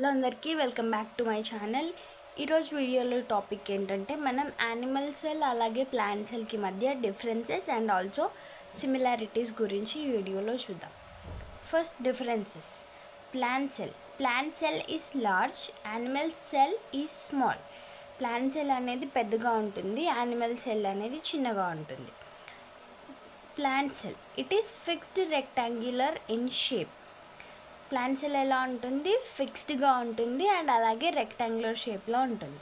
Hello అందరికీ welcome back to my channel. ఈరోజు వీడియోలో టాపిక్ ఏంటంటే మనం యానిమల్ సెల్ అలాగే ప్లాంట్ సెల్కి మధ్య డిఫరెన్సెస్ అండ్ ఆల్సో సిమిలారిటీస్ గురించి ఈ వీడియోలో చూద్దాం. First differences. Plant cell is large, animal cell is small. Plant cell అనేది పెద్దగా ఉంటుంది, యానిమల్ సెల్ అనేది చిన్నగా ఉంటుంది. Plant sell it is fixed rectangular in shape. Plant cell ఎలా ఉంటుంది, ఫిక్స్డ్గా ఉంటుంది అండ్ అలాగే రెక్టాంగులర్ షేప్లో ఉంటుంది.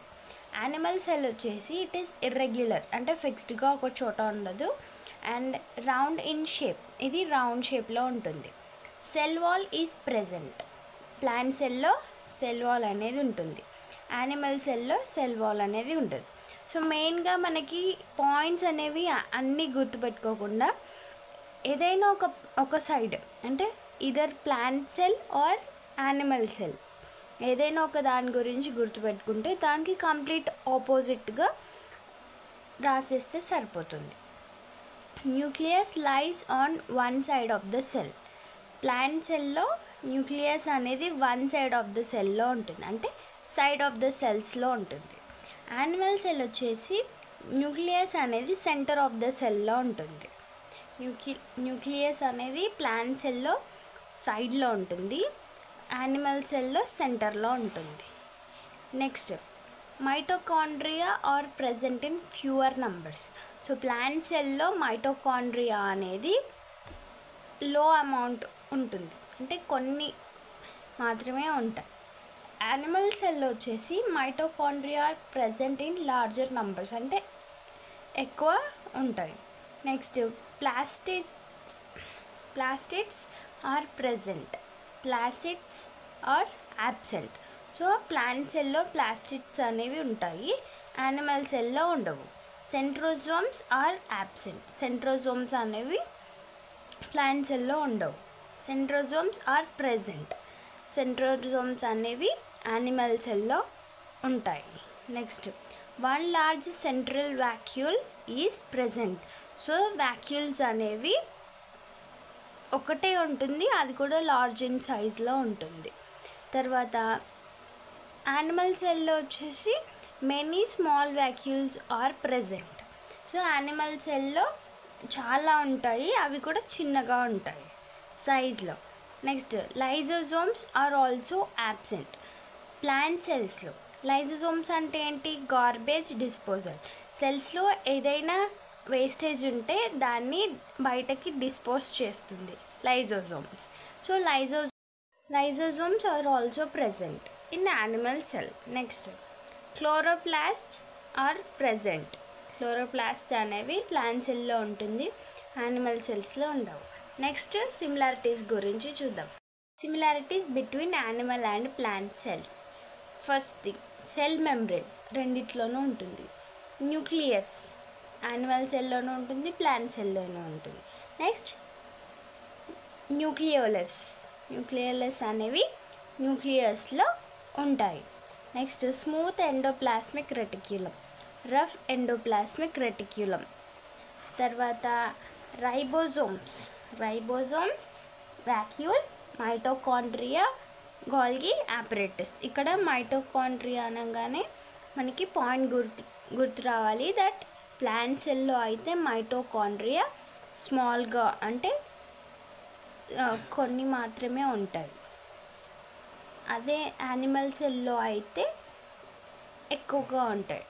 యానిమల్ సెల్ వచ్చేసి ఇట్ ఈస్ ఇర్రెగ్యులర్, అంటే ఫిక్స్డ్గా ఒక చోట ఉండదు అండ్ రౌండ్ ఇన్ షేప్, ఇది రౌండ్ షేప్లో ఉంటుంది. Cell wall is present. Plant సెల్లో సెల్ వాల్ అనేది ఉంటుంది, యానిమల్ సెల్లో సెల్ వాల్ అనేది ఉంటుంది. సో మెయిన్గా మనకి పాయింట్స్ అనేవి అన్నీ గుర్తుపెట్టుకోకుండా ఏదైనా ఒక సైడ్, అంటే either plant cell or animal cell, ఏదైనా ఒక దాని గురించి గుర్తుపెట్టుకుంటే దానికి కంప్లీట్ ఆపోజిట్గా రాసేస్తే సరిపోతుంది. Nucleus lies on one side of the cell. Plant సెల్లో న్యూక్లియస్ అనేది వన్ సైడ్ ఆఫ్ ద సెల్లో ఉంటుంది, అంటే సైడ్ ఆఫ్ ద సెల్స్లో ఉంటుంది. యానిమల్ సెల్ వచ్చేసి న్యూక్లియస్ అనేది సెంటర్ ఆఫ్ ద సెల్లో ఉంటుంది. న్యూక్లియస్ అనేది ప్లాంట్ సెల్లో సైడ్లో ఉంటుంది, యానిమల్ సెల్లో సెంటర్లో ఉంటుంది. Next, mitochondria are present in fewer numbers. So plant సెల్లో మైటోకాండ్రియా అనేది లో అమౌంట్ ఉంటుంది, అంటే కొన్ని మాత్రమే ఉంటాయి. యానిమల్ సెల్లో వచ్చేసి mitochondria are present in larger numbers, అంటే ఎక్కువ ఉంటాయి. Next, plastids are present, plastids are absent. So plant సెల్లో ప్లాస్టిడ్స్ అనేవి ఉంటాయి, యానిమల్ సెల్లో ఉండవు. సెంట్రోజోమ్స్ ఆర్ యాబ్సెంట్, సెంట్రోజోమ్స్ అనేవి ప్లాంట్ సెల్లో ఉండవు. సెంట్రోజోమ్స్ ఆర్ ప్రెజెంట్, సెంట్రోజోమ్స్ అనేవి యానిమల్ సెల్లో ఉంటాయి. Next, one large central vacuole is present. So vacuoles అనేవి ఒకటే ఉంటుంది, అది కూడా లార్జ్ ఇన్ సైజ్లో ఉంటుంది. తర్వాత యానిమల్ సెల్లో వచ్చేసి many small vacuoles are present. So animal సెల్లో చాలా ఉంటాయి, అవి కూడా చిన్నగా ఉంటాయి సైజ్లో. Next, lysosomes are also absent. Plant సెల్స్లో లైజోజోమ్స్ అంటే ఏంటి, గార్బేజ్ డిస్పోజల్. సెల్స్లో ఏదైనా వేస్టేజ్ ఉంటే దాన్ని బయటకి డిస్పోజ్ చేస్తుంది lysosomes. So lysosomes are also present in animal cell. Next, chloroplasts are present. Chloroplast అనేవి ప్లాంట్ సెల్లో ఉంటుంది, యానిమల్ సెల్స్లో ఉండవు. నెక్స్ట్, సిమిలారిటీస్ గురించి చూద్దాం. Similarities between animal and plant cells. First thing, cell membrane రెండిట్లోనూ ఉంటుంది. న్యూక్లియస్ యానిమల్ సెల్లోనూ ఉంటుంది, ప్లాంట్ సెల్లోనూ ఉంటుంది. నెక్స్ట్, న్యూక్లియోలస్ అనేవి న్యూక్లియస్లో ఉంటాయి. Next, smooth endoplasmic reticulum, rough endoplasmic reticulum. తర్వాత ribosomes vacuole, mitochondria, Golgi apparatus. ఇక్కడ మైటోకాండ్రియా అనగానే మనకి పాయింట్ గుర్తు రావాలి, దట్ ప్లాంట్ సెల్లో అయితే మైటోకాండ్రియా స్మాల్గా, అంటే కొన్ని మాత్రమే ఉంటాయి. అదే యానిమల్ సెల్లో అయితే ఎక్కువగా ఉంటాయి.